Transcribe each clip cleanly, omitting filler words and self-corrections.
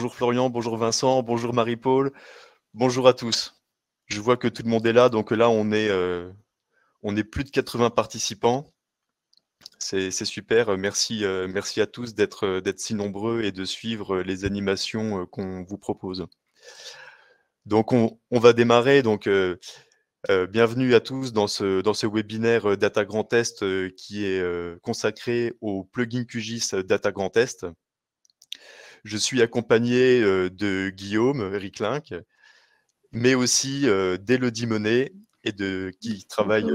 bonjour Florian, bonjour Vincent, bonjour Marie-Paul, bonjour à tous. Je vois que tout le monde est là, donc là on est plus de 80 participants. C'est super, merci à tous d'être si nombreux et de suivre les animations qu'on vous propose. Donc on va démarrer, donc bienvenue à tous dans ce webinaire Data Grand Est qui est consacré au plugin QGIS Data Grand Est. Je suis accompagné de Guillaume Riclinck, mais aussi d'Élodie Monet qui travaille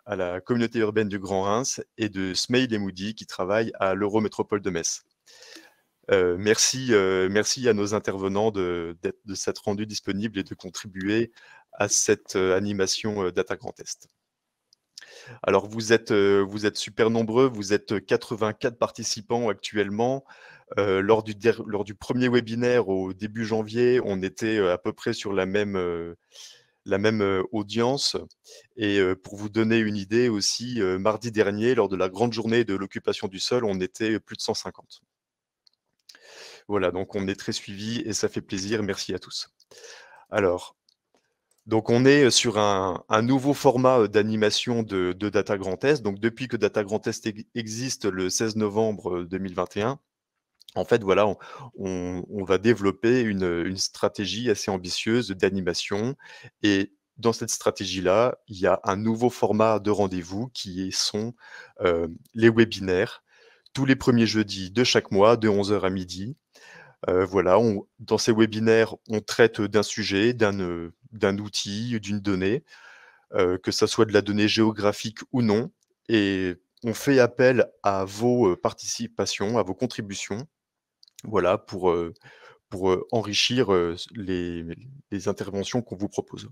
à la communauté urbaine du Grand Reims, et de Smail Emoudi qui travaille à l'Eurométropole de Metz. Merci à nos intervenants de s'être rendus disponibles et de contribuer à cette animation Data Grand Est. Alors vous êtes super nombreux, vous êtes 84 participants actuellement. Lors du premier webinaire au début janvier, on était à peu près sur la même audience. Et pour vous donner une idée aussi, mardi dernier, lors de la grande journée de l'occupation du sol, on était plus de 150. Voilà, donc on est très suivis et ça fait plaisir. Merci à tous. Alors, donc on est sur un nouveau format d'animation de Data Grand Est. Donc depuis que Data Grand Est existe le 16 novembre 2021, en fait, voilà, on va développer une stratégie assez ambitieuse d'animation. Et dans cette stratégie-là, il y a un nouveau format de rendez-vous qui sont les webinaires, tous les premiers jeudis de chaque mois, de 11 h à midi. Voilà, dans ces webinaires, on traite d'un sujet, d'un outil, d'une donnée, que ça soit de la donnée géographique ou non. Et on fait appel à vos participations, à vos contributions, voilà, pour enrichir les interventions qu'on vous propose.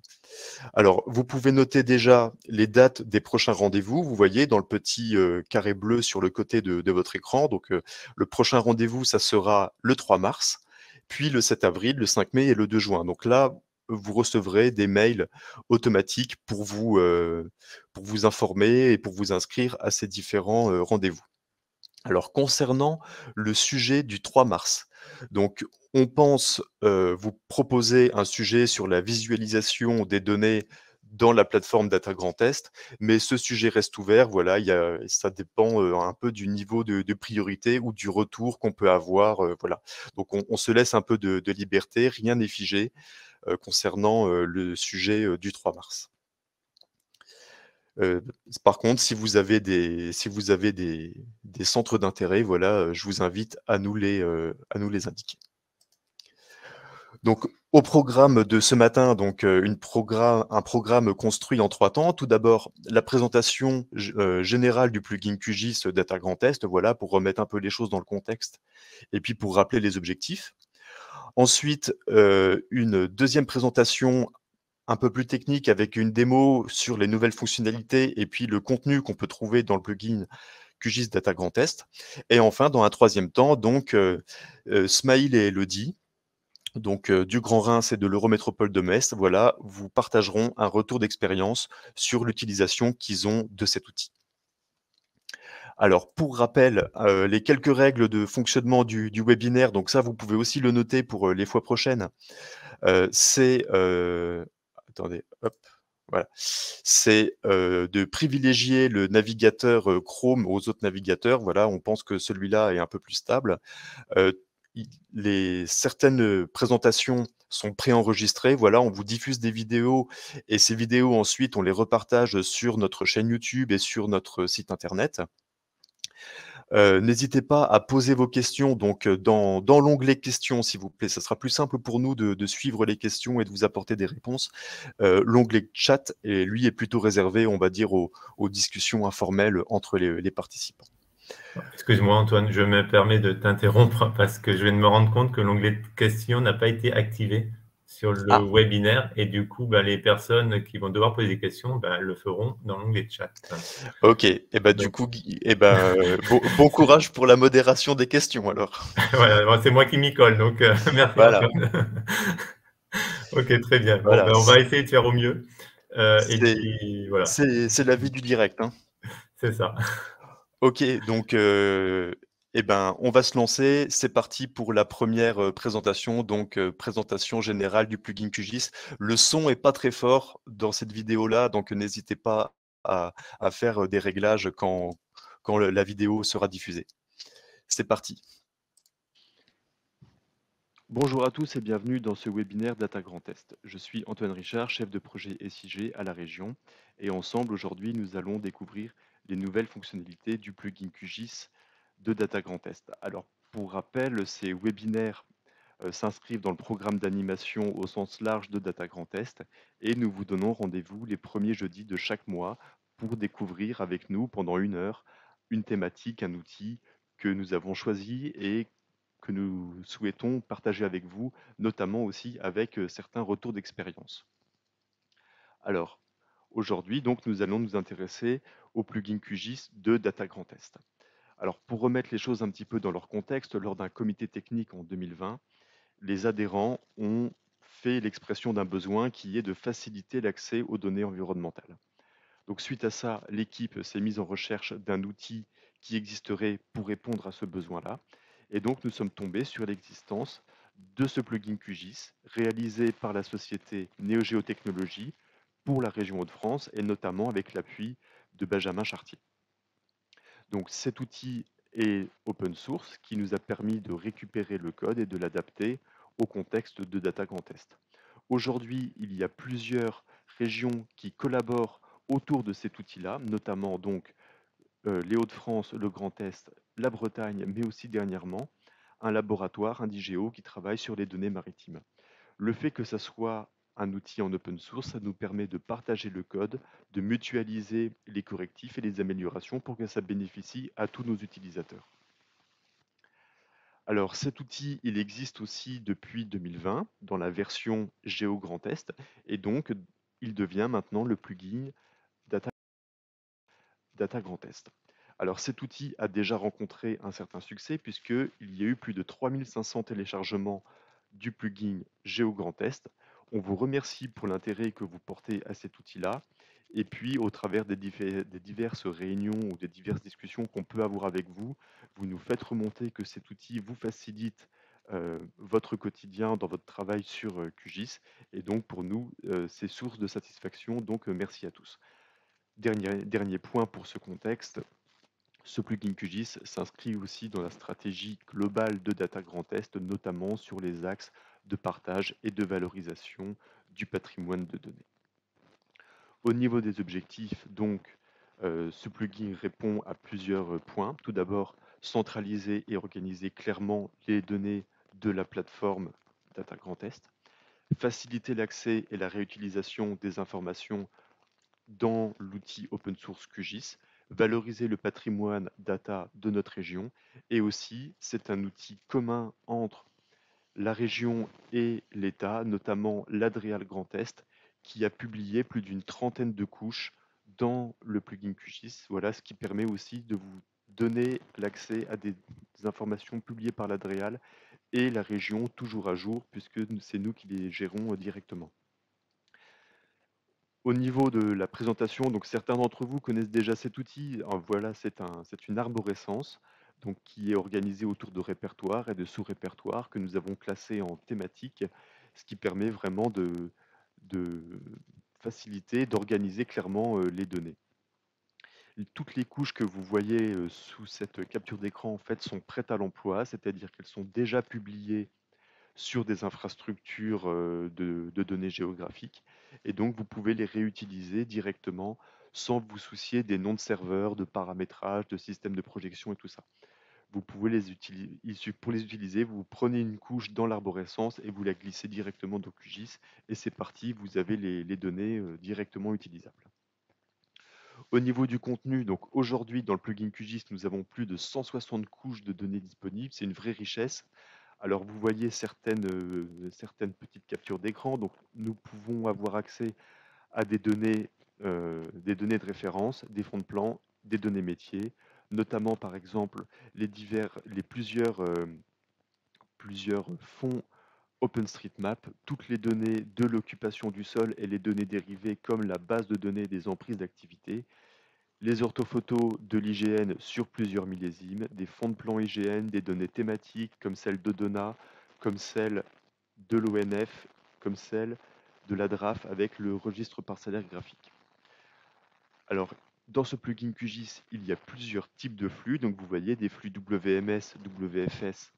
Alors, vous pouvez noter déjà les dates des prochains rendez-vous. Vous voyez dans le petit carré bleu sur le côté de votre écran. Donc, le prochain rendez-vous, ça sera le 3 mars, puis le 7 avril, le 5 mai et le 2 juin. Donc là, vous recevrez des mails automatiques pour vous informer et pour vous inscrire à ces différents rendez-vous. Alors, concernant le sujet du 3 mars, donc on pense vous proposer un sujet sur la visualisation des données dans la plateforme Data Grand Est, mais ce sujet reste ouvert. Voilà, ça dépend un peu du niveau de priorité ou du retour qu'on peut avoir. Voilà. Donc on se laisse un peu de liberté, rien n'est figé concernant le sujet du 3 mars. Par contre, si vous avez des centres d'intérêt, voilà, je vous invite à nous les indiquer. Donc, au programme de ce matin, donc un programme construit en 3 temps. Tout d'abord, la présentation générale du plugin QGIS Data Grand Est, voilà, pour remettre un peu les choses dans le contexte et puis pour rappeler les objectifs. Ensuite, une deuxième présentation un peu plus technique avec une démo sur les nouvelles fonctionnalités et puis le contenu qu'on peut trouver dans le plugin QGIS Data Grand Est. Et enfin, dans un troisième temps, donc Smail et Élodie, donc du Grand Reims et de l'Eurométropole de Metz, voilà, vous partageront un retour d'expérience sur l'utilisation qu'ils ont de cet outil. Alors, pour rappel, les quelques règles de fonctionnement du webinaire, donc ça, vous pouvez aussi le noter pour les fois prochaines. C'est attendez, hop, voilà. C'est de privilégier le navigateur Chrome aux autres navigateurs. Voilà, on pense que celui-là est un peu plus stable. Certaines présentations sont préenregistrées. Voilà, on vous diffuse des vidéos et ces vidéos, ensuite, on les repartage sur notre chaîne YouTube et sur notre site internet. N'hésitez pas à poser vos questions donc dans l'onglet questions, s'il vous plaît. Ça sera plus simple pour nous de suivre les questions et de vous apporter des réponses. L'onglet chat, lui, est plutôt réservé, on va dire, aux discussions informelles entre les participants. Excuse-moi Antoine, je me permets de t'interrompre parce que je viens de me rendre compte que l'onglet questions n'a pas été activé sur le webinaire et du coup, les personnes qui vont devoir poser des questions le feront dans l'onglet chat. Ok, et du coup, bon courage pour la modération des questions alors. Voilà, c'est moi qui m'y colle, donc merci Voilà. Antoine. Ok, très bien. Voilà. Bon, on va essayer de faire au mieux. Et C'est puis voilà. la vie du direct. Hein. C'est ça. Ok, donc Eh ben, on va se lancer. C'est parti pour la première présentation, donc présentation générale du plugin QGIS. Le son est pas très fort dans cette vidéo-là, donc n'hésitez pas à faire des réglages quand la vidéo sera diffusée. C'est parti. Bonjour à tous et bienvenue dans ce webinaire Data Grand Est. Je suis Antoine Richard, chef de projet SIG à la région, et ensemble aujourd'hui nous allons découvrir les nouvelles fonctionnalités du plugin QGIS de Data Grand Est. Alors pour rappel, ces webinaires s'inscrivent dans le programme d'animation au sens large de Data Grand Est, et nous vous donnons rendez-vous les premiers jeudis de chaque mois pour découvrir avec nous pendant 1 heure une thématique, un outil que nous avons choisi et que nous souhaitons partager avec vous, notamment aussi avec certains retours d'expérience. Alors, aujourd'hui, donc, nous allons nous intéresser au plugin QGIS de Data Grand Est. Alors, pour remettre les choses un petit peu dans leur contexte, lors d'un comité technique en 2020, les adhérents ont fait l'expression d'un besoin qui est de faciliter l'accès aux données environnementales. Donc, suite à ça, l'équipe s'est mise en recherche d'un outil qui existerait pour répondre à ce besoin-là. Et donc, nous sommes tombés sur l'existence de ce plugin QGIS réalisé par la société Néogéotechnologie pour la région Hauts-de-France et notamment avec l'appui de Benjamin Chartier. Donc, cet outil est open source qui nous a permis de récupérer le code et de l'adapter au contexte de Data Grand Est. Aujourd'hui, il y a plusieurs régions qui collaborent autour de cet outil-là, notamment donc les Hauts-de-France, le Grand Est, la Bretagne, mais aussi dernièrement un laboratoire, un DIGEO, qui travaille sur les données maritimes. Le fait que ça soit un outil en open source, ça nous permet de partager le code, de mutualiser les correctifs et les améliorations pour que ça bénéficie à tous nos utilisateurs. Alors cet outil, il existe aussi depuis 2020 dans la version Géo Grand Est et donc il devient maintenant le plugin Data Data Grand Est. Alors cet outil a déjà rencontré un certain succès puisqu'il y a eu plus de 3500 téléchargements du plugin Géo Grand Est. On vous remercie pour l'intérêt que vous portez à cet outil-là. Et puis, au travers des diverses réunions ou des diverses discussions qu'on peut avoir avec vous, vous nous faites remonter que cet outil vous facilite votre quotidien dans votre travail sur QGIS. Et donc, pour nous, c'est source de satisfaction. Donc, merci à tous. Dernier point pour ce contexte, ce plugin QGIS s'inscrit aussi dans la stratégie globale de Data Grand Est, notamment sur les axes de partage et de valorisation du patrimoine de données. Au niveau des objectifs, donc, ce plugin répond à plusieurs points. Tout d'abord, centraliser et organiser clairement les données de la plateforme Data Grand Est, faciliter l'accès et la réutilisation des informations dans l'outil open source QGIS, valoriser le patrimoine data de notre région et aussi c'est un outil commun entre la région et l'État, notamment l'Adréal Grand Est, qui a publié plus d'une trentaine de couches dans le plugin QGIS. Voilà ce qui permet aussi de vous donner l'accès à des informations publiées par l'Adréal et la région toujours à jour puisque c'est nous qui les gérons directement. Au niveau de la présentation, donc certains d'entre vous connaissent déjà cet outil. Voilà, c'est une arborescence donc, qui est organisée autour de répertoires et de sous-répertoires que nous avons classés en thématiques, ce qui permet vraiment de faciliter, d'organiser clairement les données. Toutes les couches que vous voyez sous cette capture d'écran en fait, sont prêtes à l'emploi, c'est-à-dire qu'elles sont déjà publiées sur des infrastructures de données géographiques. Et donc, vous pouvez les réutiliser directement sans vous soucier des noms de serveurs, de paramétrage, de systèmes de projection et tout ça. Vous pouvez les utiliser, pour les utiliser, vous prenez une couche dans l'arborescence et vous la glissez directement dans QGIS et c'est parti, vous avez les données directement utilisables. Au niveau du contenu, donc aujourd'hui dans le plugin QGIS, nous avons plus de 160 couches de données disponibles, c'est une vraie richesse. Alors vous voyez certaines petites captures d'écran, donc nous pouvons avoir accès à des données de référence, des fonds de plan, des données métiers, notamment par exemple plusieurs fonds OpenStreetMap, toutes les données de l'occupation du sol et les données dérivées comme la base de données des emprises d'activité, les orthophotos de l'IGN sur plusieurs millésimes, des fonds de plan IGN, des données thématiques comme celles d'Odona, comme celles de l'ONF, comme celles de la DRAF avec le registre parcellaire graphique. Alors, dans ce plugin QGIS, il y a plusieurs types de flux. Donc, vous voyez des flux WMS, WFS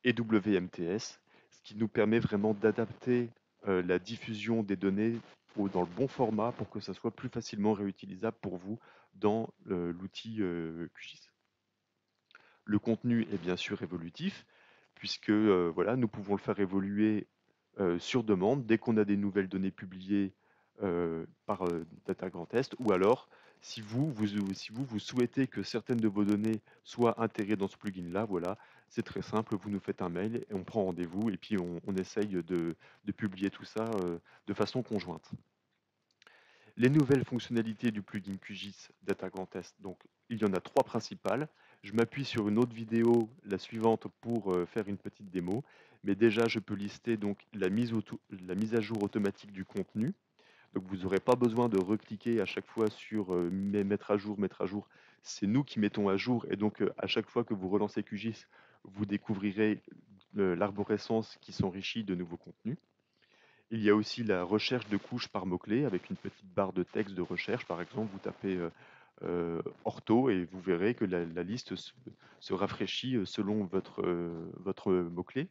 et WMTS, ce qui nous permet vraiment d'adapter la diffusion des données dans le bon format pour que ça soit plus facilement réutilisable pour vous dans l'outil QGIS. Le contenu est bien sûr évolutif, puisque voilà, nous pouvons le faire évoluer sur demande dès qu'on a des nouvelles données publiées par Data Grand Est, ou alors si vous souhaitez que certaines de vos données soient intégrées dans ce plugin-là, voilà, c'est très simple, vous nous faites un mail et on prend rendez-vous et puis on essaye de publier tout ça de façon conjointe. Les nouvelles fonctionnalités du plugin QGIS Data Grand Est, donc il y en a 3 principales. Je m'appuie sur une autre vidéo, la suivante, pour faire une petite démo. Mais déjà, je peux lister donc la mise à jour automatique du contenu. Donc vous n'aurez pas besoin de recliquer à chaque fois sur mettre à jour, mettre à jour. C'est nous qui mettons à jour. Et donc à chaque fois que vous relancez QGIS, vous découvrirez l'arborescence qui s'enrichit de nouveaux contenus. Il y a aussi la recherche de couches par mots-clés avec une petite barre de texte de recherche. Par exemple, vous tapez ortho et vous verrez que la liste se rafraîchit selon votre mot-clé.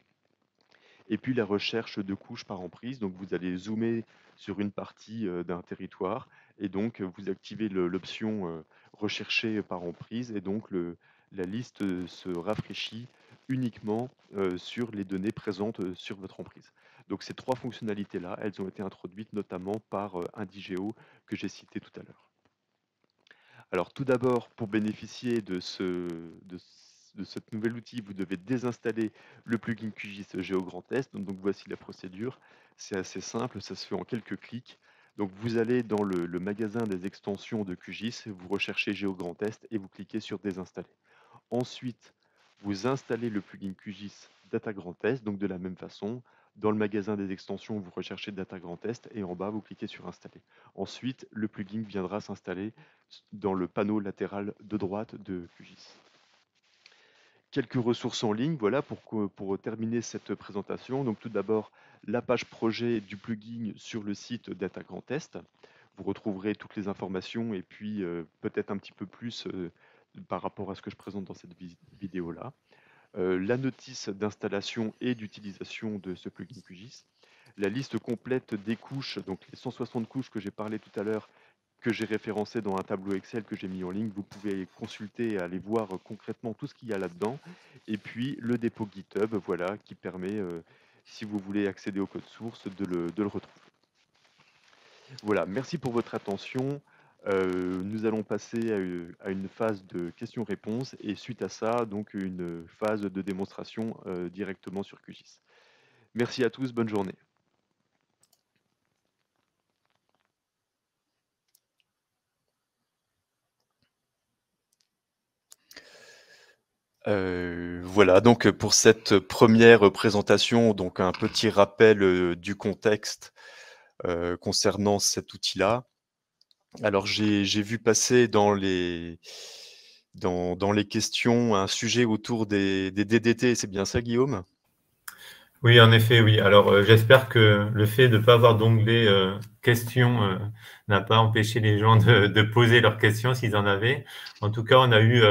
Et puis la recherche de couches par emprise. Donc vous allez zoomer sur une partie d'un territoire et donc vous activez l'option rechercher par emprise et donc la liste se rafraîchit uniquement sur les données présentes sur votre emprise. Donc ces 3 fonctionnalités-là, elles ont été introduites notamment par Indigeo que j'ai cité tout à l'heure. Alors tout d'abord, pour bénéficier de cet nouvel outil, vous devez désinstaller le plugin QGIS GeoGrandEst. Donc voici la procédure. C'est assez simple, ça se fait en quelques clics. Donc vous allez dans le magasin des extensions de QGIS, vous recherchez GeoGrandEst et vous cliquez sur désinstaller. Ensuite, vous installez le plugin QGIS Data Grand Est, donc de la même façon. Dans le magasin des extensions, vous recherchez Data Grand Est et en bas, vous cliquez sur Installer. Ensuite, le plugin viendra s'installer dans le panneau latéral de droite de QGIS. Quelques ressources en ligne, voilà, pour terminer cette présentation. Donc tout d'abord, la page projet du plugin sur le site Data Grand Est. Vous retrouverez toutes les informations et puis peut-être un petit peu plus par rapport à ce que je présente dans cette vidéo-là. La notice d'installation et d'utilisation de ce plugin QGIS. La liste complète des couches, donc les 160 couches que j'ai parlé tout à l'heure, que j'ai référencé dans un tableau Excel que j'ai mis en ligne. Vous pouvez consulter et aller voir concrètement tout ce qu'il y a là-dedans. Et puis le dépôt GitHub, voilà, qui permet, si vous voulez accéder au code source, de le retrouver. Voilà, merci pour votre attention. Nous allons passer à une phase de questions-réponses et suite à ça, donc une phase de démonstration directement sur QGIS. Merci à tous, bonne journée. Voilà, donc pour cette première présentation, donc un petit rappel du contexte concernant cet outil-là. Alors j'ai vu passer dans les questions un sujet autour des DDT, c'est bien ça, Guillaume? Oui, en effet, oui. Alors, j'espère que le fait de ne pas avoir d'onglet questions n'a pas empêché les gens de poser leurs questions s'ils en avaient. En tout cas, on a eu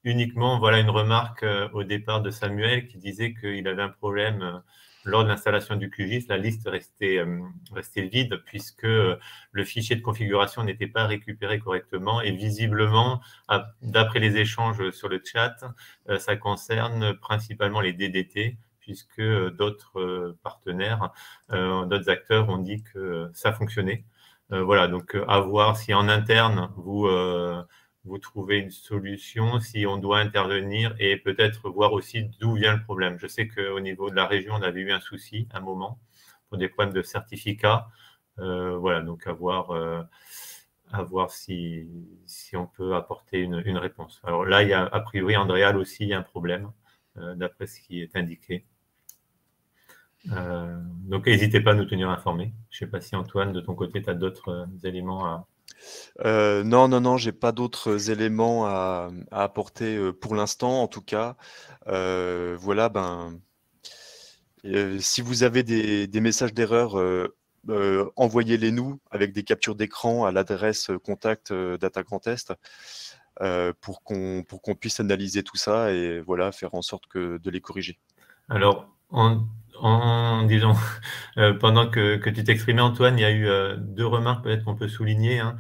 uniquement voilà, une remarque au départ de Samuel qui disait qu'il avait un problème lors de l'installation du QGIS. La liste restait vide puisque le fichier de configuration n'était pas récupéré correctement et visiblement, d'après les échanges sur le chat, ça concerne principalement les DDT, puisque d'autres partenaires, d'autres acteurs ont dit que ça fonctionnait. Voilà, donc à voir si en interne, vous trouvez une solution, si on doit intervenir et peut-être voir aussi d'où vient le problème. Je sais qu'au niveau de la région, on avait eu un souci à un moment pour des problèmes de certificat. Voilà, donc à voir si on peut apporter une réponse. Alors là, il y a a priori, Andréal aussi, un problème, d'après ce qui est indiqué. Donc, n'hésitez pas à nous tenir informés. Je ne sais pas si Antoine, de ton côté, tu as d'autres éléments Non, non, non, j'ai pas d'autres éléments à apporter, pour l'instant en tout cas. Voilà, ben, si vous avez des messages d'erreur, envoyez-les nous avec des captures d'écran à l'adresse, contact, Data Grand Est, pour qu'on puisse analyser tout ça et voilà, faire en sorte de les corriger. Alors, disons, pendant que tu t'exprimais, Antoine, il y a eu 2 remarques peut-être qu'on peut souligner, hein.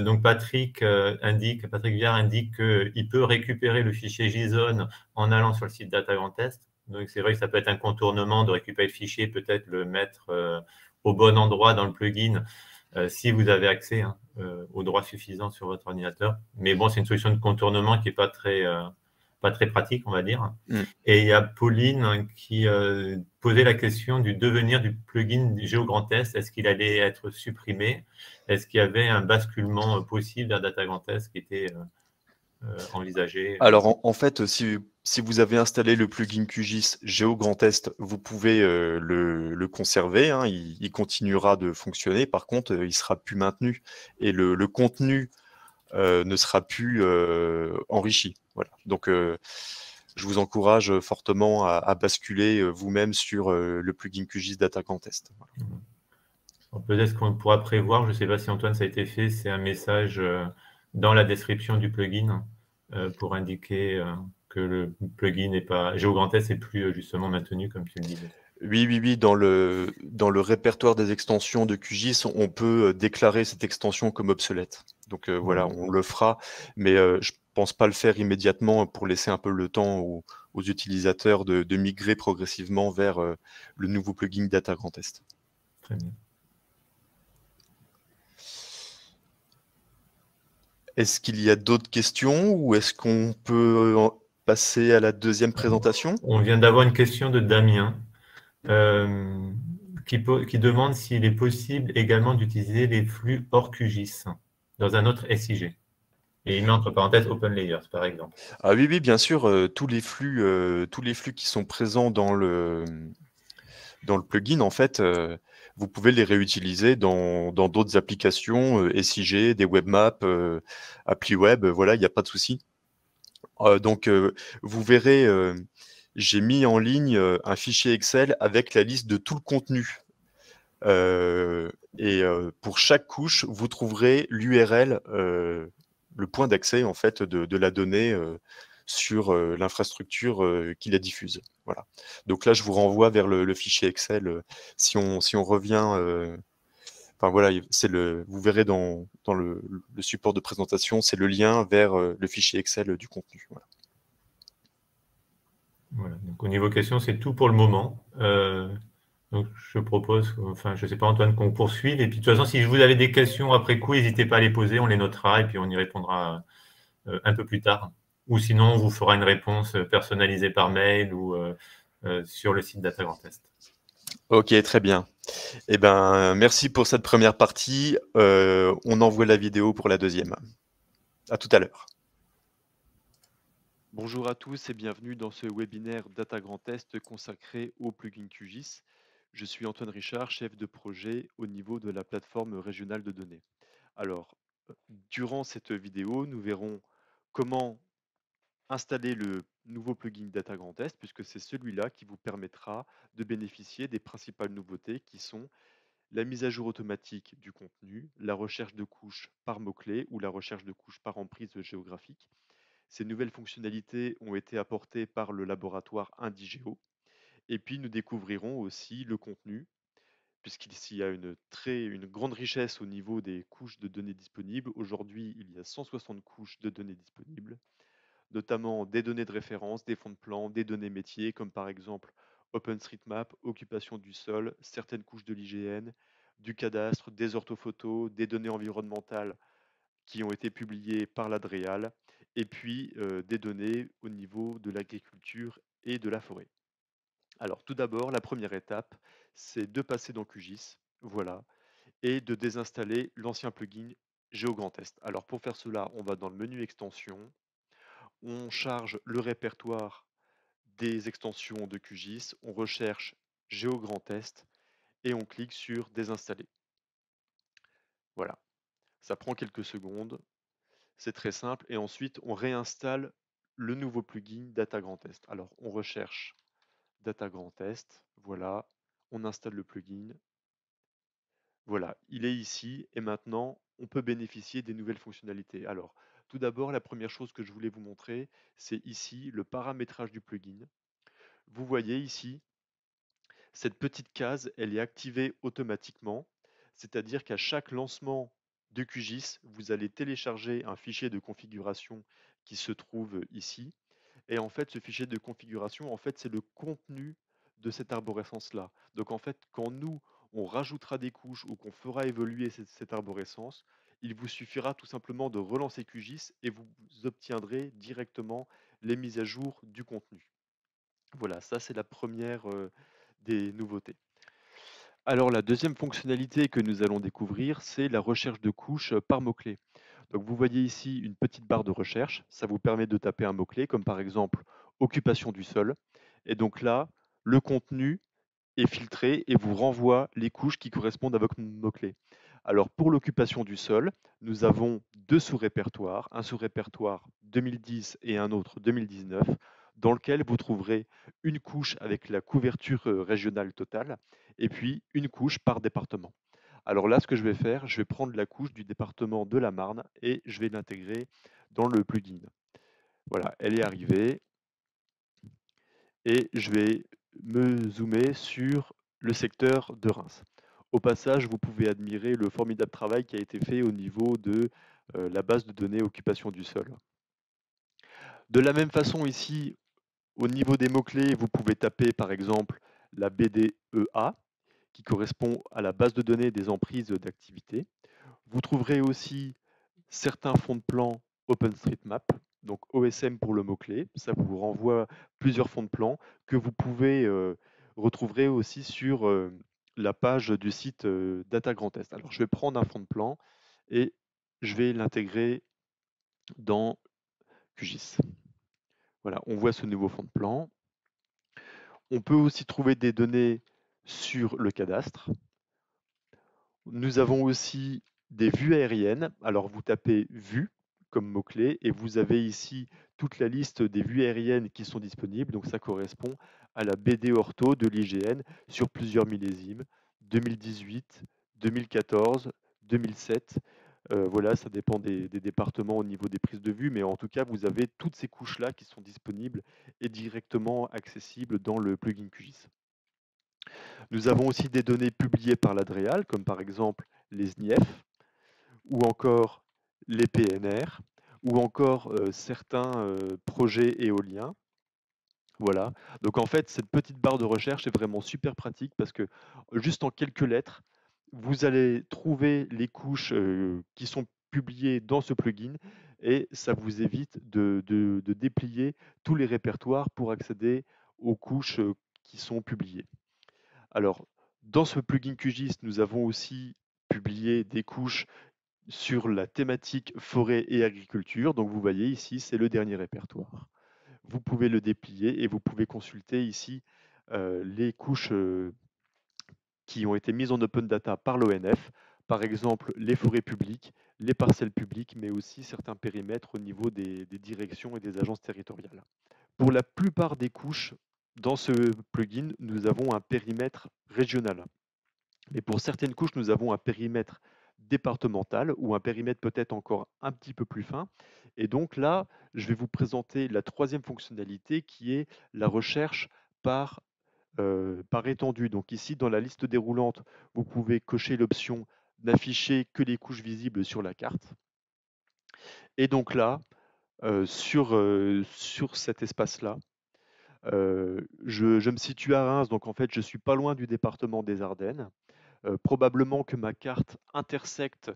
Donc Patrick Viard indique qu'il peut récupérer le fichier JSON en allant sur le site Data Grand Est. Donc c'est vrai que ça peut être un contournement de récupérer le fichier, peut-être le mettre au bon endroit dans le plugin, si vous avez accès, hein, aux droits suffisants sur votre ordinateur. Mais bon, c'est une solution de contournement qui n'est pas très pratique, on va dire. Mmh. Et il y a Pauline qui posait la question du devenir du plugin GeoGrand Est. Est-ce qu'il allait être supprimé? Est-ce qu'il y avait un basculement possible vers Data Grand Est qui était envisagé? Alors en fait, si vous avez installé le plugin QGIS Géo Grand Est, vous pouvez, le conserver, hein, il continuera de fonctionner. Par contre, il sera plus maintenu et le contenu, ne sera plus, enrichi. Voilà. Donc, je vous encourage fortement à basculer, vous-même sur, le plugin QGIS Data Grand Est. Voilà. Peut-être ce qu'on pourra prévoir, je ne sais pas si Antoine ça a été fait, c'est un message dans la description du plugin pour indiquer que le plugin n'est pas GeoGrand Est n'est plus justement maintenu comme tu le disais. Oui, oui, oui, dans le répertoire des extensions de QGIS, on peut, déclarer cette extension comme obsolète. Donc, voilà, Voilà. on le fera, mais, je pense pas le faire immédiatement pour laisser un peu le temps aux utilisateurs de migrer progressivement vers, le nouveau plugin Data Grand Est. Très bien. Est-ce qu'il y a d'autres questions ou est-ce qu'on peut passer à la deuxième présentation? On vient d'avoir une question de Damien euh, qui demande s'il est possible également d'utiliser les flux hors QGIS dans un autre SIG. Et il met entre parenthèses OpenLayers, par exemple. Ah oui, oui, bien sûr, tous les flux qui sont présents dans le plugin, en fait, vous pouvez les réutiliser dans d'autres applications, SIG, des webmaps, appli web, voilà, il y a pas de souci. Donc, vous verrez, j'ai mis en ligne, un fichier Excel avec la liste de tout le contenu. Et pour chaque couche, vous trouverez l'URL, le point d'accès en fait de la donnée, sur, l'infrastructure, qui la diffuse. Voilà. Donc là, je vous renvoie vers le fichier Excel, si on revient, enfin voilà, vous verrez dans le support de présentation, c'est le lien vers, le fichier Excel, du contenu. Voilà. Voilà. Donc, au niveau questions, c'est tout pour le moment. Donc, je propose, enfin, je ne sais pas, Antoine, qu'on poursuive. Et puis, de toute façon, si vous avez des questions après coup, n'hésitez pas à les poser, on les notera et puis on y répondra un peu plus tard. Ou sinon, on vous fera une réponse personnalisée par mail ou sur le site Data Grand Est. OK, très bien. Eh ben, merci pour cette première partie. On envoie la vidéo pour la deuxième. À tout à l'heure. Bonjour à tous et bienvenue dans ce webinaire Data Grand Est consacré au plugin QGIS. Je suis Antoine Richard, chef de projet au niveau de la plateforme régionale de données. Alors, durant cette vidéo, nous verrons comment installer le nouveau plugin Data Grand Est, puisque c'est celui-là qui vous permettra de bénéficier des principales nouveautés qui sont la mise à jour automatique du contenu, la recherche de couches par mots-clés ou la recherche de couches par emprise géographique. Ces nouvelles fonctionnalités ont été apportées par le laboratoire Indigeo. Et puis nous découvrirons aussi le contenu, puisqu'il y a une grande richesse au niveau des couches de données disponibles. Aujourd'hui, il y a 160 couches de données disponibles, notamment des données de référence, des fonds de plan, des données métiers, comme par exemple OpenStreetMap, occupation du sol, certaines couches de l'IGN, du cadastre, des orthophotos, des données environnementales qui ont été publiées par l'ADREAL, et puis des données au niveau de l'agriculture et de la forêt. Alors tout d'abord, la première étape, c'est de passer dans QGIS, voilà, et de désinstaller l'ancien plugin GeoGrand Est. Alors pour faire cela, on va dans le menu extension, on charge le répertoire des extensions de QGIS, on recherche GeoGrand Est et on clique sur désinstaller. Voilà. Ça prend quelques secondes, c'est très simple et ensuite on réinstalle le nouveau plugin Data Grand Est. Alors on recherche Data Grand Est, voilà, on installe le plugin, voilà, il est ici et maintenant on peut bénéficier des nouvelles fonctionnalités. Alors tout d'abord, la première chose que je voulais vous montrer, c'est ici le paramétrage du plugin. Vous voyez ici, cette petite case, elle est activée automatiquement, c'est-à-dire qu'à chaque lancement de QGIS, vous allez télécharger un fichier de configuration qui se trouve ici. Et en fait, ce fichier de configuration, en fait, c'est le contenu de cette arborescence-là. Donc en fait, quand nous, on rajoutera des couches ou qu'on fera évoluer cette arborescence, il vous suffira tout simplement de relancer QGIS et vous obtiendrez directement les mises à jour du contenu. Voilà, ça c'est la première des nouveautés. Alors la deuxième fonctionnalité que nous allons découvrir, c'est la recherche de couches par mots-clés. Donc vous voyez ici une petite barre de recherche, ça vous permet de taper un mot-clé, comme par exemple occupation du sol. Et donc là, le contenu est filtré et vous renvoie les couches qui correspondent à votre mot-clé. Alors pour l'occupation du sol, nous avons deux sous-répertoires, un sous-répertoire 2010 et un autre 2019, dans lequel vous trouverez une couche avec la couverture régionale totale et puis une couche par département. Alors là, ce que je vais faire, je vais prendre la couche du département de la Marne et je vais l'intégrer dans le plugin. Voilà, elle est arrivée et je vais me zoomer sur le secteur de Reims. Au passage, vous pouvez admirer le formidable travail qui a été fait au niveau de la base de données occupation du sol. De la même façon ici, au niveau des mots-clés, vous pouvez taper par exemple la BDEA qui correspond à la base de données des emprises d'activité. Vous trouverez aussi certains fonds de plan OpenStreetMap, donc OSM pour le mot-clé. Ça vous renvoie plusieurs fonds de plan que vous pouvez retrouver aussi sur la page du site Data Grand Est. Alors je vais prendre un fond de plan et je vais l'intégrer dans QGIS. Voilà, on voit ce nouveau fond de plan. On peut aussi trouver des données sur le cadastre. Nous avons aussi des vues aériennes. Alors vous tapez vue comme mot-clé et vous avez ici toute la liste des vues aériennes qui sont disponibles. Donc ça correspond à la BD Ortho de l'IGN sur plusieurs millésimes, 2018, 2014, 2007. Voilà, ça dépend des départements au niveau des prises de vue, mais en tout cas, vous avez toutes ces couches-là qui sont disponibles et directement accessibles dans le plugin QGIS. Nous avons aussi des données publiées par l'Adréal, comme par exemple les SNIEF, ou encore les PNR, ou encore certains projets éoliens. Voilà. Donc en fait, cette petite barre de recherche est vraiment super pratique parce que juste en quelques lettres, vous allez trouver les couches qui sont publiées dans ce plugin et ça vous évite de déplier tous les répertoires pour accéder aux couches qui sont publiées. Alors, dans ce plugin QGIS, nous avons aussi publié des couches sur la thématique forêt et agriculture. Donc, vous voyez ici, c'est le dernier répertoire. Vous pouvez le déplier et vous pouvez consulter ici les couches qui ont été mises en open data par l'ONF, par exemple les forêts publiques, les parcelles publiques, mais aussi certains périmètres au niveau des directions et des agences territoriales. Pour la plupart des couches, dans ce plugin, nous avons un périmètre régional. Mais pour certaines couches, nous avons un périmètre départemental ou un périmètre peut-être encore un petit peu plus fin. Et donc là, je vais vous présenter la troisième fonctionnalité qui est la recherche par étendue. Donc ici, dans la liste déroulante, vous pouvez cocher l'option n'afficher que les couches visibles sur la carte. Et donc là, sur cet espace-là, je me situe à Reims, donc en fait, je suis pas loin du département des Ardennes. Probablement que ma carte intersecte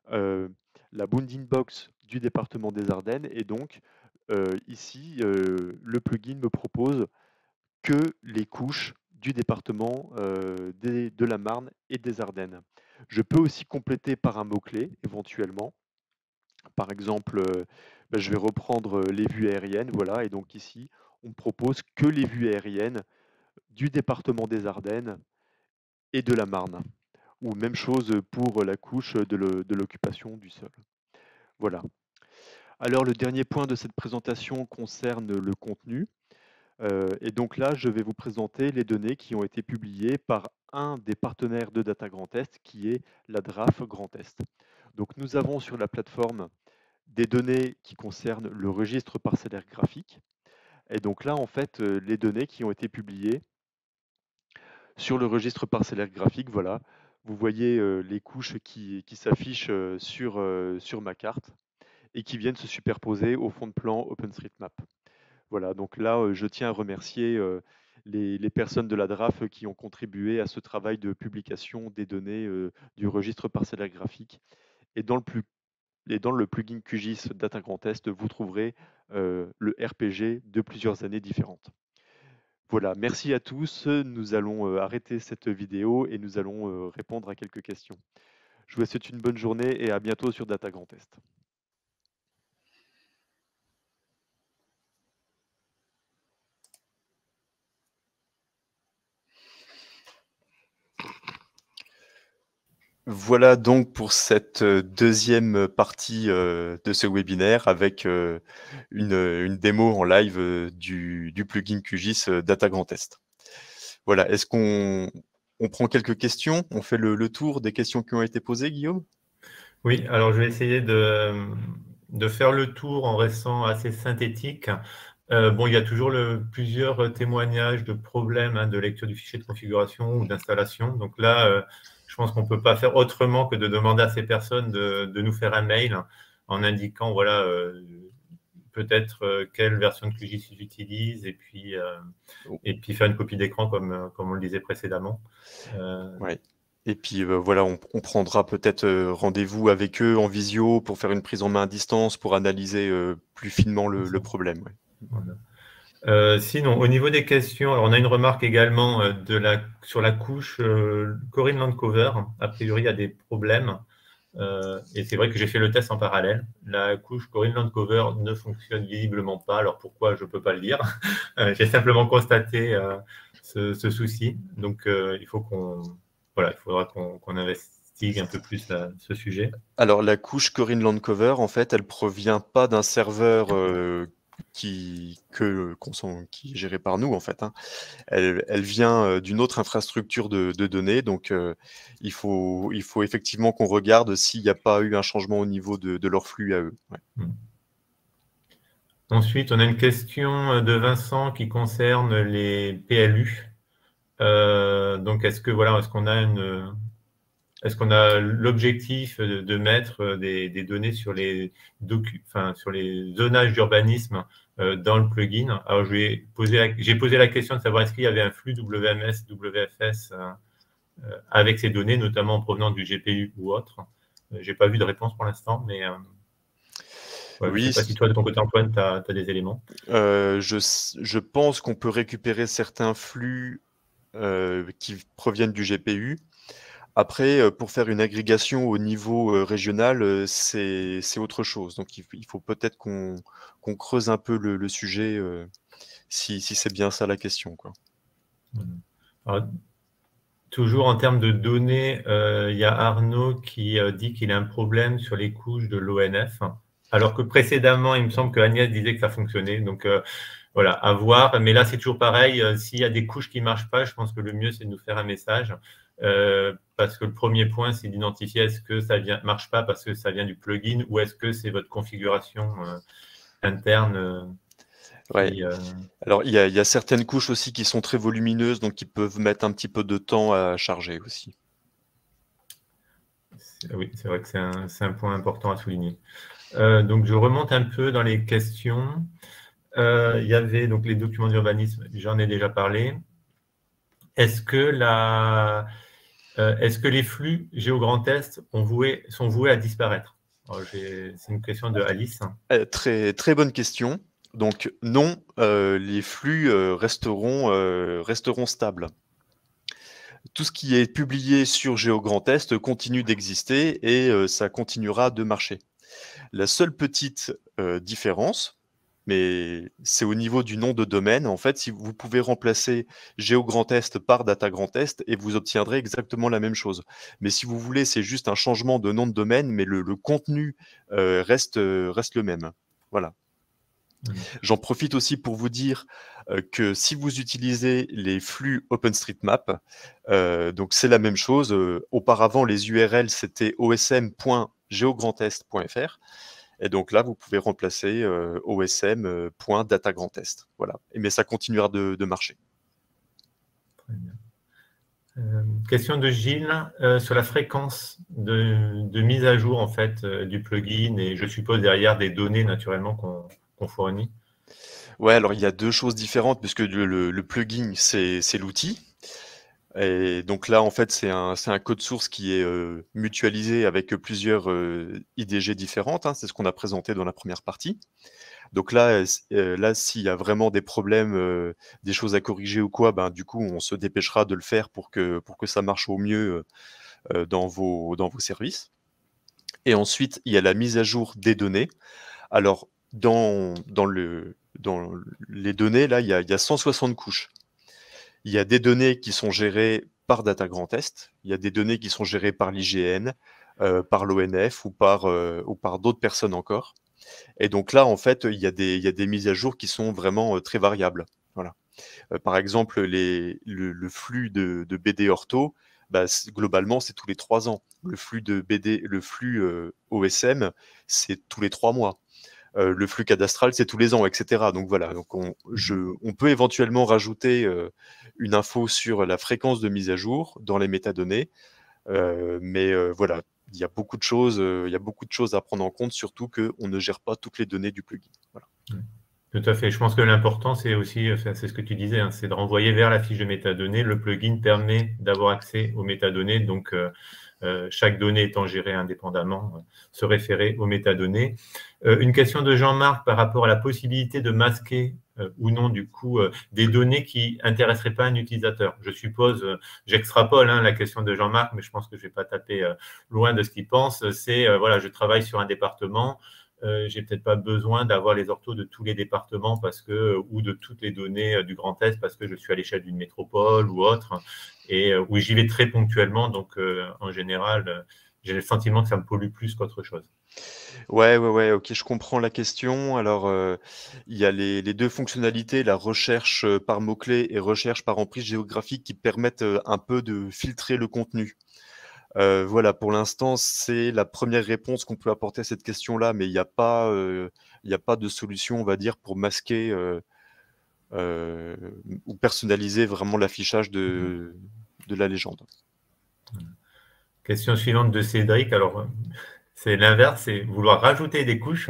la bounding box du département des Ardennes et donc ici, le plugin me propose que les couches du département de la Marne et des Ardennes. Je peux aussi compléter par un mot-clé éventuellement. Par exemple, je vais reprendre les vues aériennes, voilà, et donc ici, on me propose que les vues aériennes du département des Ardennes et de la Marne. ou même chose pour la couche de l'occupation du sol. Voilà. Alors le dernier point de cette présentation concerne le contenu. Et donc là, je vais vous présenter les données qui ont été publiées par un des partenaires de Data Grand Est, qui est la DRAF Grand Est. Donc nous avons sur la plateforme des données qui concernent le registre parcellaire graphique. Et donc là, en fait, les données qui ont été publiées sur le registre parcellaire graphique, voilà, vous voyez les couches qui s'affichent sur ma carte et qui viennent se superposer au fond de plan OpenStreetMap. Voilà, donc là, je tiens à remercier les personnes de la DRAF qui ont contribué à ce travail de publication des données du registre parcellaire graphique. Et dans le plugin QGIS Data Grand Est, vous trouverez le RPG de plusieurs années différentes. Voilà, merci à tous. Nous allons arrêter cette vidéo et nous allons répondre à quelques questions. Je vous souhaite une bonne journée et à bientôt sur Data Grand Est. Voilà donc pour cette deuxième partie de ce webinaire avec une démo en live du plugin QGIS Data Grand Est. Voilà, est-ce qu'on prend quelques questions? On fait le tour des questions qui ont été posées, Guillaume? Oui, alors je vais essayer de faire le tour en restant assez synthétique. Bon, il y a toujours plusieurs témoignages de problèmes de lecture du fichier de configuration ou d'installation. Donc là, je pense qu'on ne peut pas faire autrement que de demander à ces personnes de nous faire un mail en indiquant voilà, peut-être quelle version de QGIS ils utilisent et puis faire une copie d'écran comme on le disait précédemment. Ouais. Et puis voilà, on prendra peut-être rendez-vous avec eux en visio pour faire une prise en main à distance, pour analyser plus finement le problème. Ouais. Voilà. Sinon, au niveau des questions, alors on a une remarque également sur la couche Corinne Landcover. A priori, il y a des problèmes. Et c'est vrai que j'ai fait le test en parallèle. La couche Corinne Landcover ne fonctionne visiblement pas. Alors pourquoi, je ne peux pas le dire. J'ai simplement constaté ce souci. Donc il faudra qu'on investigue un peu plus ce sujet. Alors la couche Corinne Landcover, en fait, elle provient pas d'un serveur qui est géré par nous, en fait. Hein. Elle vient d'une autre infrastructure de données, donc il faut effectivement qu'on regarde s'il n'y a pas eu un changement au niveau de leur flux à eux. Ouais. Ensuite, on a une question de Vincent qui concerne les PLU. Donc, est-ce qu'on a l'objectif de mettre des données sur les zonages d'urbanisme dans le plugin? Alors, j'ai posé la question de savoir est-ce qu'il y avait un flux WMS, WFS avec ces données, notamment en provenance du GPU ou autre. Je n'ai pas vu de réponse pour l'instant, mais ouais, oui, je ne sais pas si toi, de ton côté, Antoine, tu as des éléments. Je pense qu'on peut récupérer certains flux qui proviennent du GPU. Après, pour faire une agrégation au niveau régional, c'est autre chose. Donc, il faut peut-être qu'on creuse un peu le sujet, si c'est bien ça la question, quoi. Alors, toujours en termes de données, il y a Arnaud qui dit qu'il a un problème sur les couches de l'ONF, alors que précédemment, il me semble que Agnès disait que ça fonctionnait. Donc, voilà, à voir. Mais là, c'est toujours pareil. S'il y a des couches qui ne marchent pas, je pense que le mieux, c'est de nous faire un message. Parce que le premier point, c'est d'identifier est-ce que ça ne marche pas parce que ça vient du plugin ou est-ce que c'est votre configuration interne Ouais. Alors, il y a certaines couches aussi qui sont très volumineuses, donc qui peuvent mettre un petit peu de temps à charger aussi. Oui, c'est vrai que c'est un point important à souligner. Donc, je remonte un peu dans les questions. Il y avait donc les documents d'urbanisme, j'en ai déjà parlé. Est-ce que les flux GeoGrand Est sont voués à disparaître? C'est une question de Alice. Très, très bonne question. Donc non, les flux resteront stables. Tout ce qui est publié sur GeoGrand Est continue d'exister et ça continuera de marcher. La seule petite différence, mais c'est au niveau du nom de domaine. En fait, si vous pouvez remplacer GeoGrandEst par DataGrandEst et vous obtiendrez exactement la même chose. Mais si vous voulez, c'est juste un changement de nom de domaine, mais le contenu reste le même. Voilà. J'en profite aussi pour vous dire que si vous utilisez les flux OpenStreetMap, donc c'est la même chose. Auparavant, les URL, c'était osm.geograndest.fr. Et donc là, vous pouvez remplacer osm.datagrandest. Voilà. Mais ça continuera de marcher. Très bien. Question de Gilles sur la fréquence de mise à jour en fait, du plugin et je suppose derrière des données naturellement qu'on fournit. Ouais, alors il y a deux choses différentes puisque le plugin, c'est l'outil. Et donc là, en fait, c'est un code source qui est mutualisé avec plusieurs IDG différentes. Hein, c'est ce qu'on a présenté dans la première partie. Donc là, s'il y a vraiment des problèmes, des choses à corriger ou quoi, ben, du coup, on se dépêchera de le faire pour que ça marche au mieux dans vos services. Et ensuite, il y a la mise à jour des données. Alors, dans les données, là, il y a 160 couches. Il y a des données qui sont gérées par DataGrandEst, il y a des données qui sont gérées par l'IGN, par l'ONF ou par d'autres personnes encore. Et donc là, en fait, il y a des mises à jour qui sont vraiment très variables. Voilà. Par exemple, le flux de BD Ortho, bah, globalement, c'est tous les 3 ans. Le flux de BD, le flux OSM, c'est tous les 3 mois. Le flux cadastral, c'est tous les ans, etc. Donc voilà, donc on peut éventuellement rajouter une info sur la fréquence de mise à jour dans les métadonnées, mais voilà, il y a beaucoup de choses à prendre en compte, surtout qu'on ne gère pas toutes les données du plugin. Voilà. Tout à fait. Je pense que l'important, c'est aussi, c'est ce que tu disais, hein, c'est de renvoyer vers la fiche de métadonnées. Le plugin permet d'avoir accès aux métadonnées, donc chaque donnée étant gérée indépendamment, se référer aux métadonnées. Une question de Jean-Marc par rapport à la possibilité de masquer ou non, du coup, des données qui n'intéresseraient pas un utilisateur. Je suppose, j'extrapole hein, la question de Jean-Marc, mais je pense que je ne vais pas taper loin de ce qu'il pense. C'est, voilà, je travaille sur un département, j'ai peut-être pas besoin d'avoir les orthos de tous les départements parce que, ou de toutes les données du Grand Est parce que je suis à l'échelle d'une métropole ou autre, et où j'y vais très ponctuellement. Donc, en général, j'ai le sentiment que ça me pollue plus qu'autre chose. Ouais, ok, je comprends la question. Alors, il y a les deux fonctionnalités, la recherche par mots-clés et recherche par emprise géographique qui permettent un peu de filtrer le contenu. Voilà, pour l'instant, c'est la première réponse qu'on peut apporter à cette question-là, mais il n'y a pas de solution, on va dire, pour masquer ou personnaliser vraiment l'affichage de la légende. Question suivante de Cédric. Alors, c'est l'inverse, c'est vouloir rajouter des couches.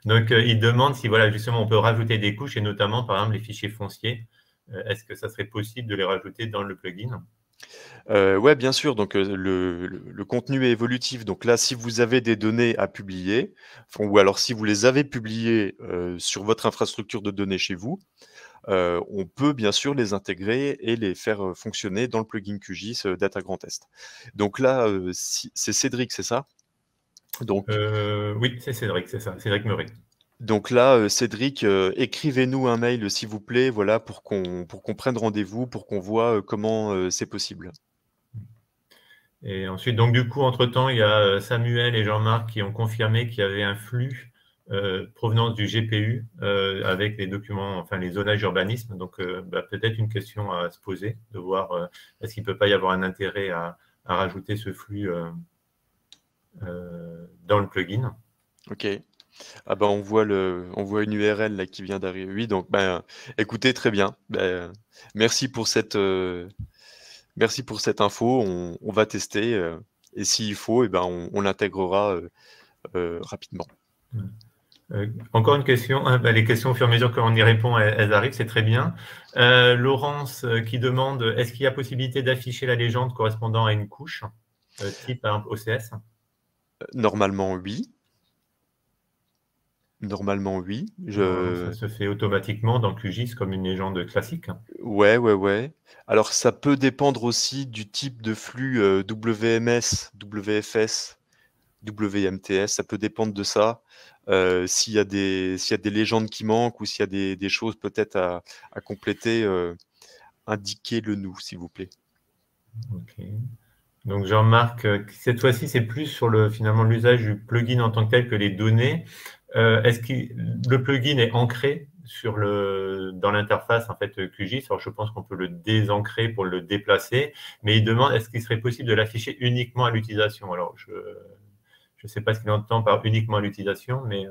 Donc, il demande si, voilà, justement, on peut rajouter des couches et notamment, par exemple, les fichiers fonciers. Est-ce que ça serait possible de les rajouter dans le plugin? Ouais, bien sûr. Donc, le contenu est évolutif. Donc là, si vous avez des données à publier, ou alors si vous les avez publiées sur votre infrastructure de données chez vous, on peut bien sûr les intégrer et les faire fonctionner dans le plugin QGIS DataGrandEst. Donc là, c'est Cédric, c'est ça? Donc, oui, c'est Cédric, c'est ça, Cédric Meuret. Donc là, Cédric, écrivez-nous un mail s'il vous plaît, voilà, pour qu'on prenne rendez-vous, pour qu'on voit comment c'est possible. Et ensuite, donc du coup, entre-temps, il y a Samuel et Jean-Marc qui ont confirmé qu'il y avait un flux provenant du GPU avec les documents, enfin les zonages urbanisme. Donc peut-être une question à se poser, de voir est-ce qu'il ne peut pas y avoir un intérêt à rajouter ce flux dans le plugin. Ok. Ah ben on voit une URL là qui vient d'arriver. Oui, donc ben écoutez, très bien. Ben, merci pour cette info. On va tester et s'il faut, ben on l'intégrera rapidement. Encore une question. Les questions, au fur et à mesure qu'on y répond, elles arrivent, c'est très bien. Laurence qui demande, est-ce qu'il y a possibilité d'afficher la légende correspondant à une couche, type par exemple OCS? Normalement, oui. Normalement, oui. Ça se fait automatiquement dans QGIS comme une légende classique. Ouais. Alors, ça peut dépendre aussi du type de flux WMS, WFS WMTS, ça peut dépendre de ça. S'il y a des légendes qui manquent ou s'il y a des choses peut-être à compléter, indiquez-le nous, s'il vous plaît. Ok. Donc Jean-Marc, cette fois-ci, c'est plus sur finalement l'usage du plugin en tant que tel que les données. Est-ce que le plugin est ancré dans l'interface en fait QGIS? Alors je pense qu'on peut le désancrer pour le déplacer, mais il demande est-ce qu'il serait possible de l'afficher uniquement à l'utilisation? Alors je ne sais pas ce qu'il entend par uniquement à l'utilisation, mais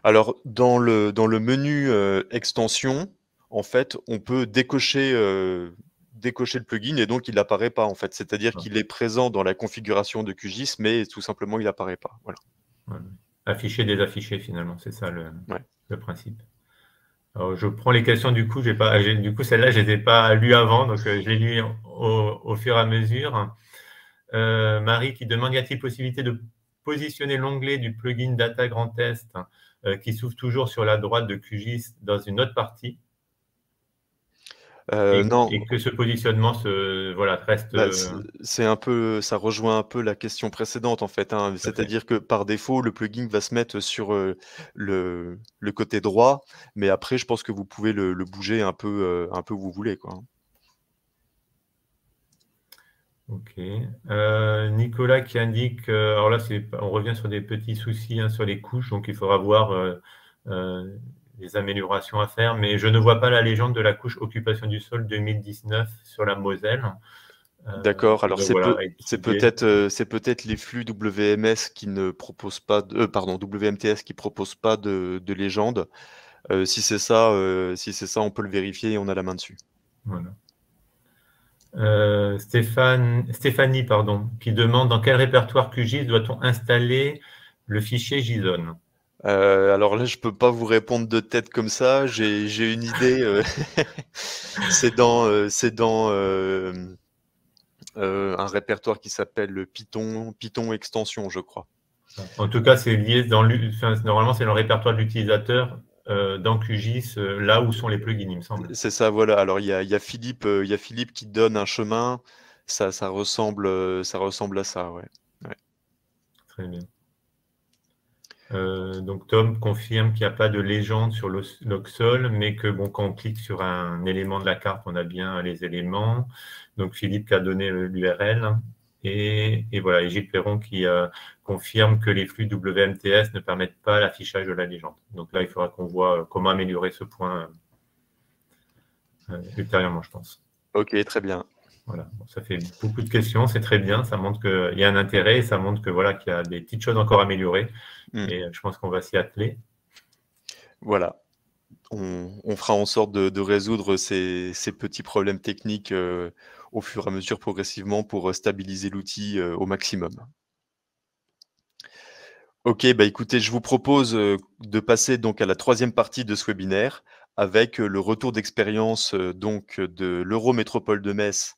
Alors dans le menu, extensions, en fait, on peut décocher le plugin et donc il apparaît pas, en fait. C'est-à-dire qu'il est présent dans la configuration de QGIS, mais tout simplement, il apparaît pas. Voilà. ouais. Afficher, désafficher finalement, c'est ça Ouais. le principe. Alors, je prends les questions du coup, du coup celle-là, je ne les ai pas lues avant, donc je les lis au fur et à mesure. Marie qui demande, y a-t-il possibilité de positionner l'onglet du plugin Data Grand Test qui s'ouvre toujours sur la droite de QGIS dans une autre partie Non, et que ce positionnement reste… bah, c'est un peu, ça rejoint un peu la question précédente, en fait, hein. C'est-à-dire que par défaut, le plugin va se mettre sur le côté droit, mais après, je pense que vous pouvez le bouger un peu où vous voulez, quoi. Ok. Nicolas qui indique, alors là, on revient sur des petits soucis hein, sur les couches, donc il faudra voir les améliorations à faire, mais je ne vois pas la légende de la couche occupation du sol 2019 sur la Moselle. D'accord, alors Donc voilà, c'est étudier. peut-être les flux WMS qui ne proposent pas pardon, WMTS qui proposent pas de légende. Si c'est ça, on peut le vérifier et on a la main dessus. Voilà. Stéphanie, pardon, qui demande dans quel répertoire QGIS doit-on installer le fichier JSON? Alors là, je peux pas vous répondre de tête comme ça. J'ai une idée. C'est dans un répertoire qui s'appelle Python Extension, je crois. En tout cas, c'est lié normalement, c'est dans le répertoire de l'utilisateur dans QGIS, là où sont les plugins, il me semble. C'est ça, voilà. Alors il y a Philippe qui donne un chemin. Ça ressemble à ça, ouais. Ouais. Très bien. Donc Tom confirme qu'il n'y a pas de légende sur l'Oxol, mais que bon, quand on clique sur un élément de la carte, on a bien les éléments. Donc Philippe qui a donné l'URL. Et voilà, et Gilles Perron qui confirme que les flux WMTS ne permettent pas l'affichage de la légende. Donc là, il faudra qu'on voit comment améliorer ce point ultérieurement, je pense. Ok, très bien. Voilà, bon, ça fait beaucoup de questions, c'est très bien, ça montre qu'il y a un intérêt et ça montre que voilà, qu'il y a des petites choses encore à améliorer. Et je pense qu'on va s'y atteler. Voilà. On fera en sorte de résoudre ces petits problèmes techniques au fur et à mesure progressivement pour stabiliser l'outil au maximum. Ok, bah écoutez, je vous propose de passer donc à la troisième partie de ce webinaire avec le retour d'expérience donc de l'Eurométropole de Metz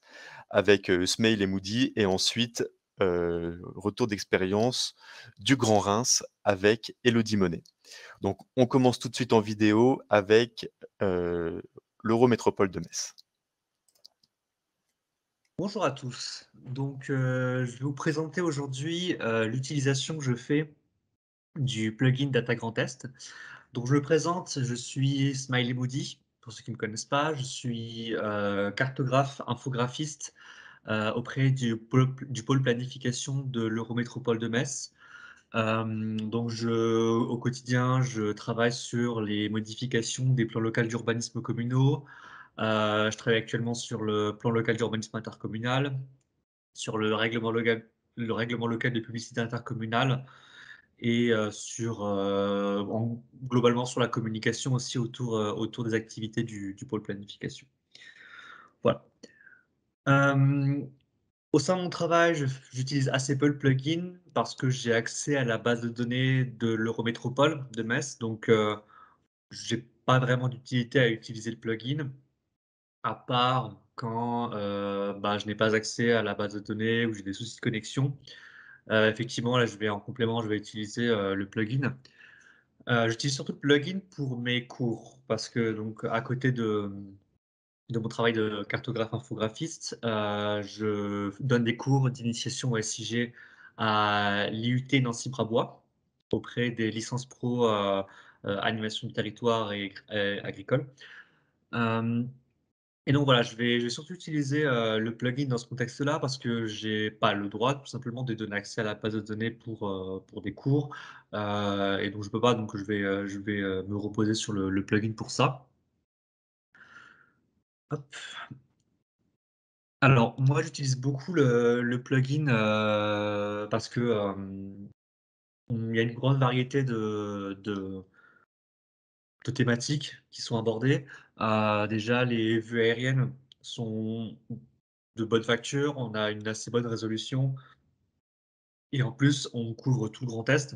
avec Smail et Moody et ensuite retour d'expérience du Grand Reims avec Élodie Monet. Donc on commence tout de suite en vidéo avec l'Eurométropole de Metz. Bonjour à tous. Donc, je vais vous présenter aujourd'hui l'utilisation que je fais du plugin Data Grand Test. Donc, je me présente, je suis Smiley Moody, pour ceux qui ne me connaissent pas. Je suis cartographe, infographiste auprès du pôle planification de l'Eurométropole de Metz. Donc, au quotidien, je travaille sur les modifications des plans locaux d'urbanisme communaux. Je travaille actuellement sur le plan local d'urbanisme intercommunal, sur le règlement local de publicité intercommunale et globalement sur la communication aussi autour des activités du pôle planification. Voilà. Au sein de mon travail, j'utilise assez peu le plugin parce que j'ai accès à la base de données de l'Eurométropole de Metz, donc j'ai pas vraiment d'utilité à utiliser le plugin. À part quand, je n'ai pas accès à la base de données ou j'ai des soucis de connexion. Effectivement, là, en complément, je vais utiliser, le plugin. J'utilise surtout le plugin pour mes cours parce que donc à côté de mon travail de cartographe infographiste, je donne des cours d'initiation au SIG à l'IUT Nancy-Brabois auprès des licences pro animation de territoire et agricole. Et donc voilà, je vais surtout utiliser le plugin dans ce contexte-là parce que j'ai pas le droit tout simplement de donner accès à la base de données pour des cours. Et donc je peux pas, donc je vais me reposer sur le plugin pour ça. Hop. Alors, moi, j'utilise beaucoup le plugin parce que il y a une grande variété de thématiques qui sont abordées. Déjà, les vues aériennes sont de bonne facture, on a une assez bonne résolution et en plus, on couvre tout le Grand Est.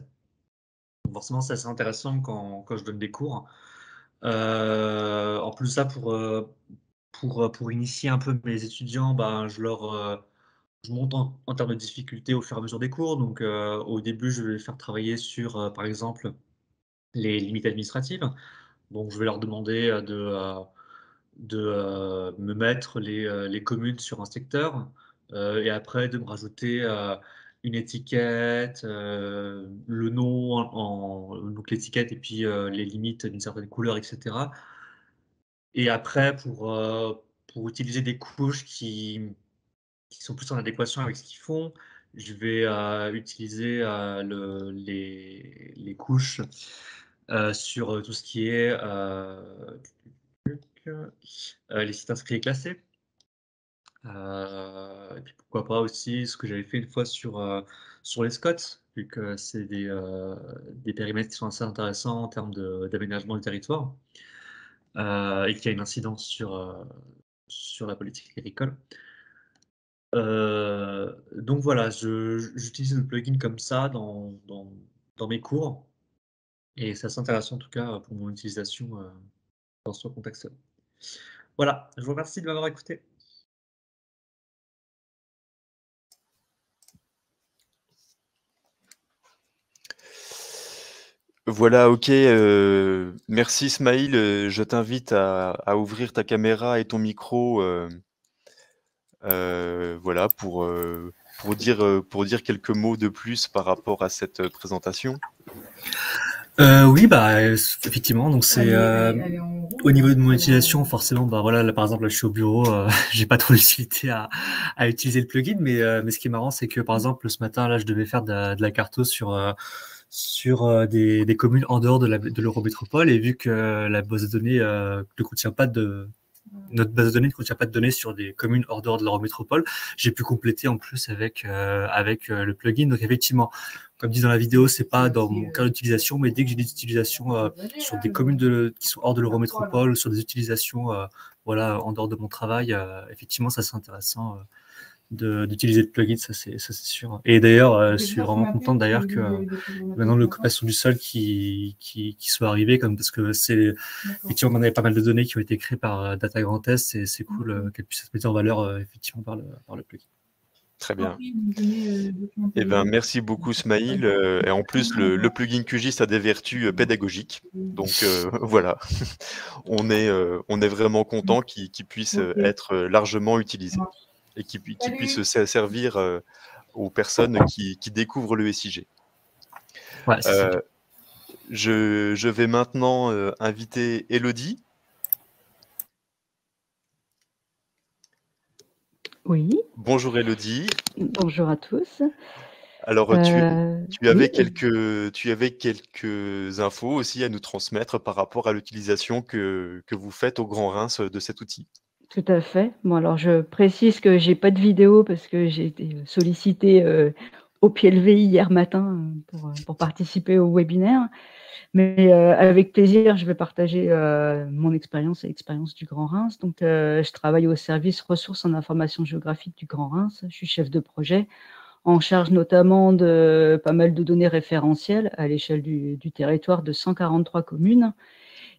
Donc forcément, c'est assez intéressant quand je donne des cours. En plus de ça, pour initier un peu mes étudiants, ben, je monte en termes de difficulté au fur et à mesure des cours. Donc, au début, je vais les faire travailler sur, par exemple, les limites administratives. Donc, je vais leur demander de me mettre les communes sur un secteur et après de me rajouter une étiquette, le nom, donc l'étiquette et puis les limites d'une certaine couleur, etc. Et après, pour utiliser des couches qui sont plus en adéquation avec ce qu'ils font, je vais utiliser les couches sur tout ce qui est les sites inscrits et classés. Et puis pourquoi pas aussi ce que j'avais fait une fois sur les SCOT, vu que c'est des périmètres qui sont assez intéressants en termes d'aménagement du territoire et qui a une incidence sur la politique agricole. Donc voilà, j'utilise le plugin comme ça dans mes cours et c'est assez intéressant en tout cas pour mon utilisation dans ce contexte-là. Voilà, je vous remercie de m'avoir écouté. Voilà, OK, merci Ismaïl, je t'invite à ouvrir ta caméra et ton micro, voilà pour dire quelques mots de plus par rapport à cette présentation. Oui, bah, effectivement, donc c'est au niveau de mon utilisation, forcément, bah voilà, là par exemple, là, je suis au bureau, j'ai pas trop d'utilité à utiliser le plugin, mais ce qui est marrant, c'est que par exemple, ce matin, là, je devais faire de la carto sur des communes en dehors de l'Eurométropole, et vu que la base de données ne contient pas notre base de données ne contient pas de données sur des communes hors dehors de l'Eurométropole, j'ai pu compléter en plus avec le plugin. Donc effectivement, comme dit dans la vidéo, c'est pas dans mon cas d'utilisation, mais dès que j'ai des utilisations sur des communes qui sont hors de l'Eurométropole ou sur des utilisations voilà, en dehors de mon travail, effectivement, ça c'est intéressant d'utiliser le plugin, ça c'est sûr. Et d'ailleurs, je suis vraiment content d'ailleurs que maintenant l'occupation du sol qui soit arrivée, comme parce que c'est effectivement on avait pas mal de données qui ont été créées par Data Grand Est, et c'est cool qu'elles puissent être mises en valeur effectivement par le plugin. Très bien. Eh ben, merci beaucoup Smaïl. Et en plus, le plugin QGIS a des vertus pédagogiques. Donc voilà, on est vraiment content qu'il puisse être largement utilisé et qu'il puisse servir aux personnes qui découvrent le SIG. Ouais, je vais maintenant inviter Elodie. Oui. Bonjour Elodie. Bonjour à tous. Alors, tu avais quelques infos aussi à nous transmettre par rapport à l'utilisation que vous faites au Grand Reims de cet outil. Tout à fait. Bon, alors je précise que j'ai pas de vidéo parce que j'ai été sollicitée au pied levé hier matin pour participer au webinaire. Mais avec plaisir, je vais partager mon expérience et l'expérience du Grand Reims. Donc, je travaille au service ressources en information géographique du Grand Reims. Je suis chef de projet en charge notamment de pas mal de données référentielles à l'échelle du territoire de 143 communes.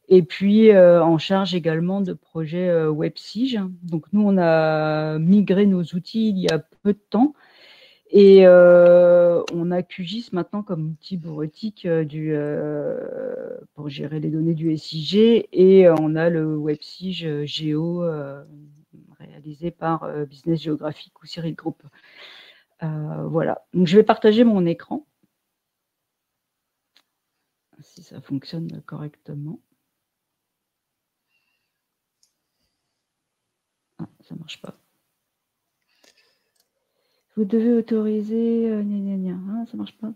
Et puis, en charge également de projets WebSige. Donc, nous, on a migré nos outils il y a peu de temps. Et on a QGIS maintenant comme outil bureautique pour gérer les données du SIG. Et on a le WebSige Géo réalisé par Business Geographic ou Cyril Group. Voilà. Donc, je vais partager mon écran. Si ça fonctionne correctement. Ah, ça marche pas. Vous devez autoriser. Ça marche pas.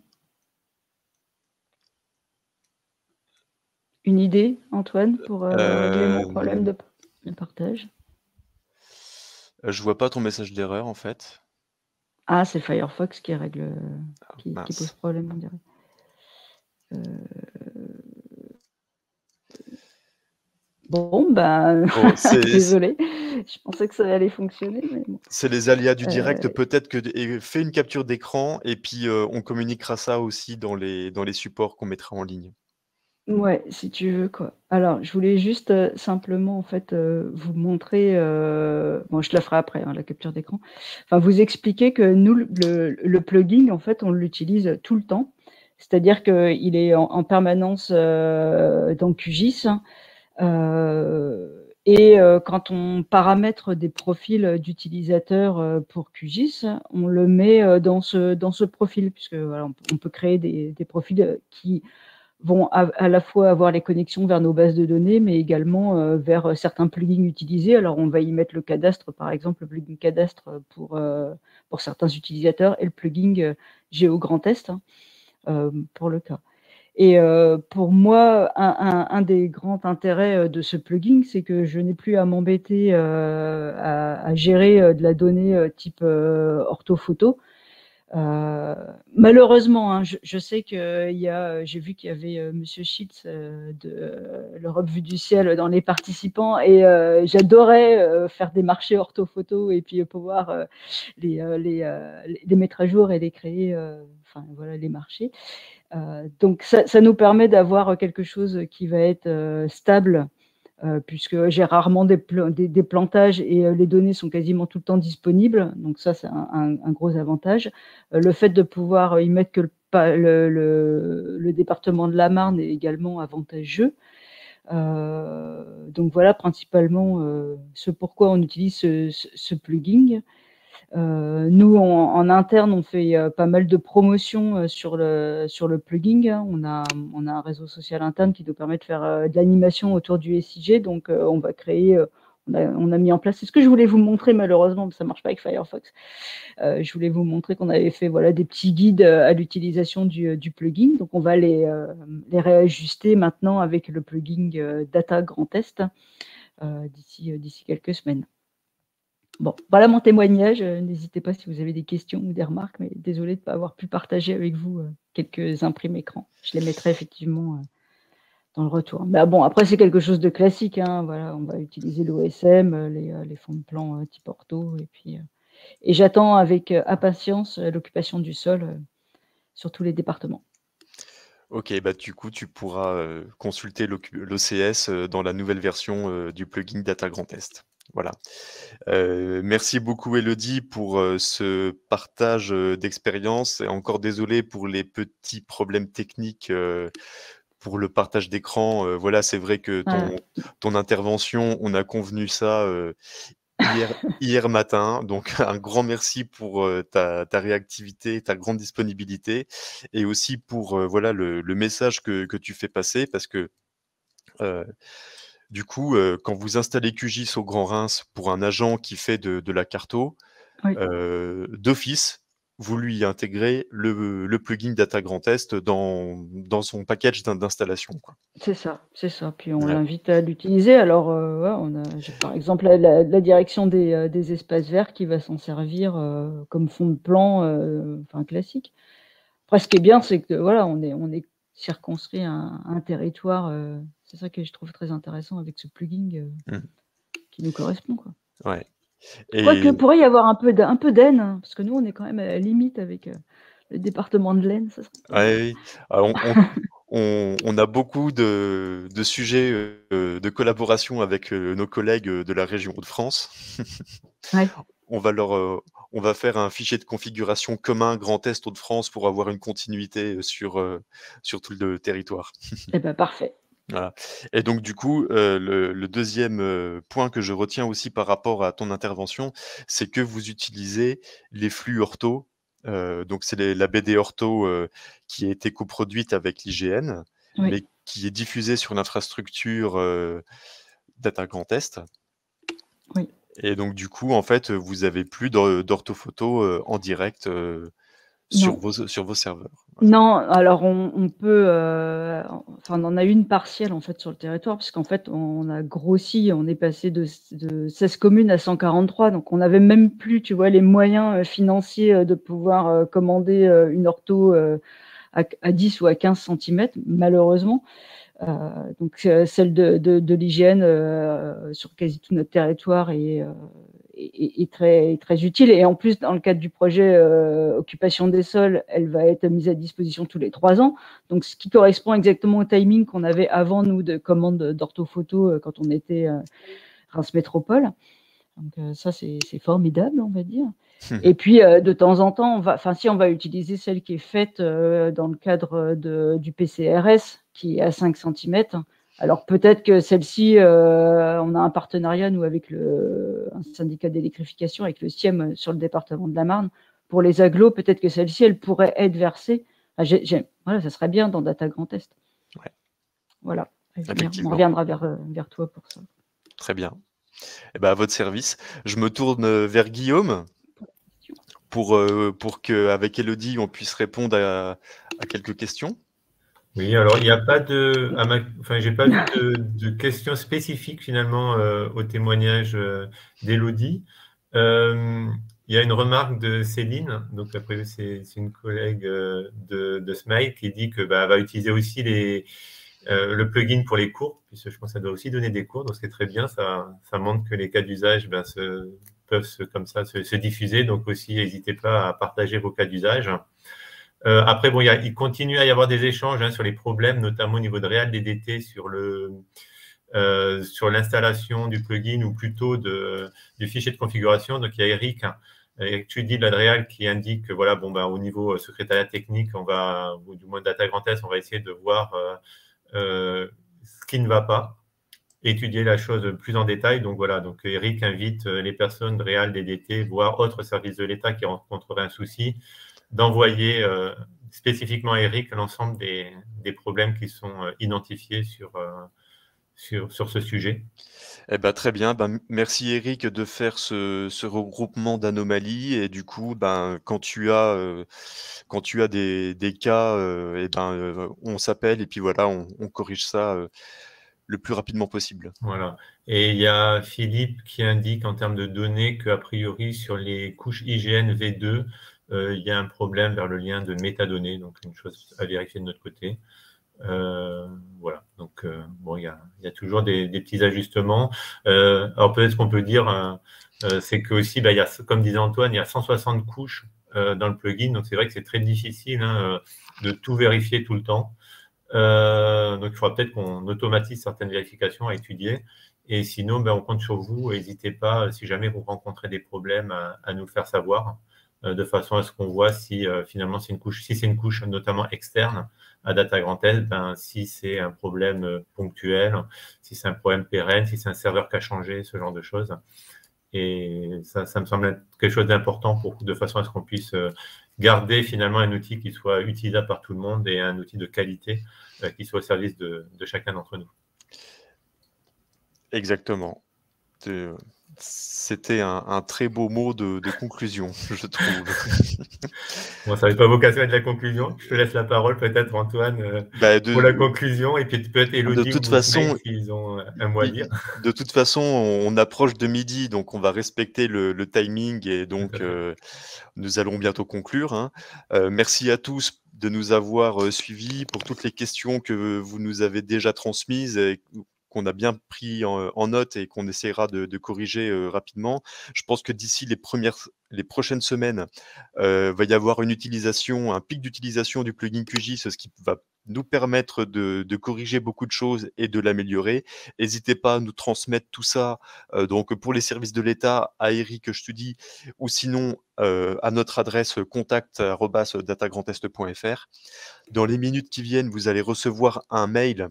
Une idée, Antoine, pour régler mon problème de partage? Je vois pas ton message d'erreur en fait. Ah, c'est Firefox qui règle, qui Mince. pose problème, on dirait. Bon, ben, Bon, désolé. Je pensais que ça allait fonctionner, mais bon. c'est les aléas du direct. Peut-être que fais une capture d'écran et puis on communiquera ça aussi dans les supports qu'on mettra en ligne. Ouais, si tu veux, quoi. Alors, je voulais juste simplement, en fait, vous montrer. Bon, je te la ferai après, hein, la capture d'écran. Enfin, vous expliquer que nous, le plugin, en fait, on l'utilise tout le temps. C'est-à-dire qu'il est en permanence dans QGIS. Et quand on paramètre des profils d'utilisateurs pour QGIS, on le met dans ce profil, puisque voilà, on peut créer des profils qui vont à la fois avoir les connexions vers nos bases de données, mais également vers certains plugins utilisés. Alors, on va y mettre le cadastre, par exemple, le plugin cadastre pour certains utilisateurs et le plugin GeoGrandTest pour le cas. Et pour moi, un des grands intérêts de ce plugin, c'est que je n'ai plus à m'embêter à gérer de la donnée type orthophoto. Malheureusement, hein, je sais que j'ai vu qu'il y avait Monsieur Schitz de l'Europe vue du ciel dans les participants, et j'adorais faire des marchés orthophoto et puis pouvoir les mettre à jour et les créer, enfin voilà, les marchés. Donc ça nous permet d'avoir quelque chose qui va être stable, puisque j'ai rarement des plantages et les données sont quasiment tout le temps disponibles. Donc ça, c'est un gros avantage. Le fait de pouvoir y mettre que le département de la Marne est également avantageux. Donc voilà principalement ce pourquoi on utilise ce plugin. Nous, en interne, on fait pas mal de promotions sur le plugin. On a un réseau social interne qui nous permet de faire de l'animation autour du SIG. Donc, on va créer, on a mis en place, c'est ce que je voulais vous montrer, malheureusement, ça ne marche pas avec Firefox. Je voulais vous montrer qu'on avait fait des petits guides à l'utilisation du plugin. Donc, on va les réajuster maintenant avec le plugin Data Grand Test d'ici quelques semaines. Bon, voilà mon témoignage. N'hésitez pas si vous avez des questions ou des remarques, mais désolé de ne pas avoir pu partager avec vous quelques imprimes écrans. Je les mettrai effectivement dans le retour. Mais bon, après, c'est quelque chose de classique. Hein, voilà, on va utiliser l'OSM, les fonds de plan type ortho. Et j'attends avec impatience l'occupation du sol sur tous les départements. Ok, bah du coup, tu pourras consulter l'OCS dans la nouvelle version du plugin Data Grand Test. Voilà. Merci beaucoup, Elodie, pour ce partage d'expérience. Et encore désolé pour les petits problèmes techniques pour le partage d'écran. Voilà, c'est vrai que ton intervention, on a convenu ça hier matin. Donc, un grand merci pour ta réactivité, ta grande disponibilité, et aussi pour voilà, le message que tu fais passer, parce que du coup, quand vous installez QGIS au Grand Reims pour un agent qui fait de la carto, Oui. D'office, vous lui intégrez le plugin Data Grand Test dans son package d'installation, quoi. C'est ça. Puis on Ouais. l'invite à l'utiliser. Alors, j'ai par exemple la direction des espaces verts qui va s'en servir comme fond de plan, classique. Après, ce qui est bien, c'est que voilà, on est circonscrit à un territoire. C'est ça que je trouve très intéressant avec ce plugin qui nous correspond, quoi. Ouais. Quoique, pourrait y avoir un peu d'Aisne, hein, parce que nous, on est quand même à la limite avec le département de l'Aisne. Ça serait... Oui. Alors, on a beaucoup de sujets de collaboration avec nos collègues de la région Hauts-de-France. Ouais. On va faire un fichier de configuration commun Grand Est Hauts-de-France pour avoir une continuité sur tout le territoire. Eh ben, parfait. Voilà. Et donc du coup, le deuxième point que je retiens aussi par rapport à ton intervention, c'est que vous utilisez les flux ortho Donc c'est la BD Ortho qui a été coproduite avec l'IGN, Oui. mais qui est diffusée sur l'infrastructure Data Grand Est. Oui. Et donc du coup, en fait, vous avez plus d'orthophoto en direct Non. sur vos serveurs. Voilà. Non, alors on peut, enfin, on en a une partielle en fait sur le territoire, puisqu'en fait on a grossi, on est passé de 16 communes à 143, donc on n'avait même plus, tu vois, les moyens financiers de pouvoir commander une ortho à 10 ou à 15 cm, malheureusement. Donc celle de l'hygiène sur quasi tout notre territoire est très utile. Et en plus, dans le cadre du projet occupation des sols, elle va être mise à disposition tous les 3 ans. Donc ce qui correspond exactement au timing qu'on avait avant, nous, de commande d'orthophoto quand on était Reims Métropole. Donc ça, c'est formidable, on va dire. Et puis, de temps en temps, on va utiliser celle qui est faite dans le cadre du PCRS, qui est à 5 cm. Alors, peut-être que celle-ci, on a un partenariat, nous, avec un syndicat d'électrification, avec le SIEM sur le département de la Marne. Pour les agglos, peut-être que celle-ci, elle pourrait être versée. Voilà, ça serait bien dans Data Grand Est. Ouais. Voilà. Effectivement. On reviendra vers toi pour ça. Très bien. Eh ben, à votre service. Je me tourne vers Guillaume pour qu'avec Elodie, on puisse répondre à quelques questions. Oui, alors il n'y a pas j'ai pas vu de questions spécifiques finalement au témoignage d'Elodie. Il y a une remarque de Céline, donc après c'est une collègue de Smile qui dit que va utiliser aussi le plugin pour les cours, puisque je pense que ça doit aussi donner des cours, donc c'est très bien, ça montre que les cas d'usage peuvent se diffuser, donc aussi n'hésitez pas à partager vos cas d'usage. Après, bon, il continue à y avoir des échanges sur les problèmes, notamment au niveau de Real DDT sur l'installation du plugin ou plutôt du fichier de configuration. Donc, il y a Eric Tudy de l'Adreal qui indique que voilà, au niveau secrétariat technique, ou du moins Data Grand Est, on va essayer de voir ce qui ne va pas, étudier la chose plus en détail. Donc voilà, donc Eric invite les personnes de Real DDT, voire autres services de l'État qui rencontreraient un souci, d'envoyer spécifiquement à Eric l'ensemble des problèmes qui sont identifiés sur ce sujet. Eh ben, très bien. Merci Eric de faire ce regroupement d'anomalies. Et du coup, quand tu as des cas, on s'appelle et puis voilà, on corrige ça le plus rapidement possible. Voilà. Et il y a Philippe qui indique en termes de données qu'a priori sur les couches IGN V2, il y a un problème vers le lien de métadonnées, donc une chose à vérifier de notre côté. Voilà, donc il y a toujours des petits ajustements. Alors peut-être ce qu'on peut dire, c'est que aussi, il y a, comme disait Antoine, il y a 160 couches dans le plugin, donc c'est vrai que c'est très difficile de tout vérifier tout le temps. Donc il faudra peut-être qu'on automatise certaines vérifications à étudier. Et sinon, on compte sur vous. N'hésitez pas, si jamais vous rencontrez des problèmes, à nous le faire savoir, de façon à ce qu'on voit si finalement c'est une couche notamment externe à Data Grand Est, si c'est un problème ponctuel, si c'est un problème pérenne, si c'est un serveur qui a changé, ce genre de choses. Et ça me semble être quelque chose d'important de façon à ce qu'on puisse garder finalement un outil qui soit utilisable par tout le monde et un outil de qualité qui soit au service de chacun d'entre nous. Exactement. C'était un très beau mot de conclusion, je trouve. Bon, ça n'avait pas vocation à être la conclusion. Je te laisse la parole peut-être, Antoine, pour la conclusion. Et puis peut-être Elodie ou Ismaël s'ils ont un mot à dire. De toute façon, on approche de midi, donc on va respecter le timing et donc nous allons bientôt conclure. Merci à tous de nous avoir suivis pour toutes les questions que vous nous avez déjà transmises et qu'on a bien pris en note et qu'on essaiera de corriger rapidement. Je pense que d'ici les prochaines semaines, va y avoir un pic d'utilisation du plugin QGIS, ce qui va nous permettre de corriger beaucoup de choses et de l'améliorer. N'hésitez pas à nous transmettre tout ça donc pour les services de l'État à Eric Tudy ou sinon à notre adresse contact@datagrandest.fr. Dans les minutes qui viennent, vous allez recevoir un mail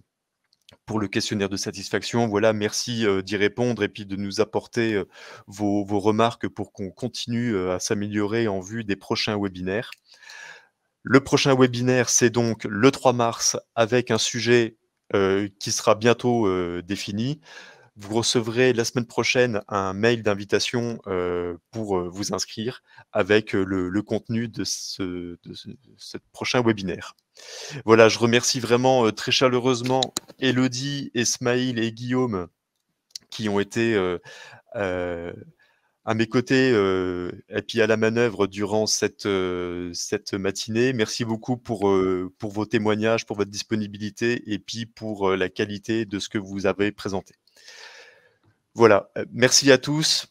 pour le questionnaire de satisfaction. Voilà, merci d'y répondre et puis de nous apporter vos remarques pour qu'on continue à s'améliorer en vue des prochains webinaires. Le prochain webinaire, c'est donc le 3 mars avec un sujet qui sera bientôt défini. Vous recevrez la semaine prochaine un mail d'invitation pour vous inscrire avec le contenu de ce prochain webinaire. Voilà, je remercie vraiment très chaleureusement Élodie, Esmaïl et Guillaume qui ont été à mes côtés et puis à la manœuvre durant cette matinée. Merci beaucoup pour vos témoignages, pour votre disponibilité et puis pour la qualité de ce que vous avez présenté. Voilà, merci à tous.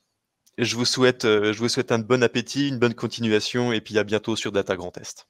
Je vous souhaite un bon appétit, une bonne continuation et puis à bientôt sur Data Grand Est.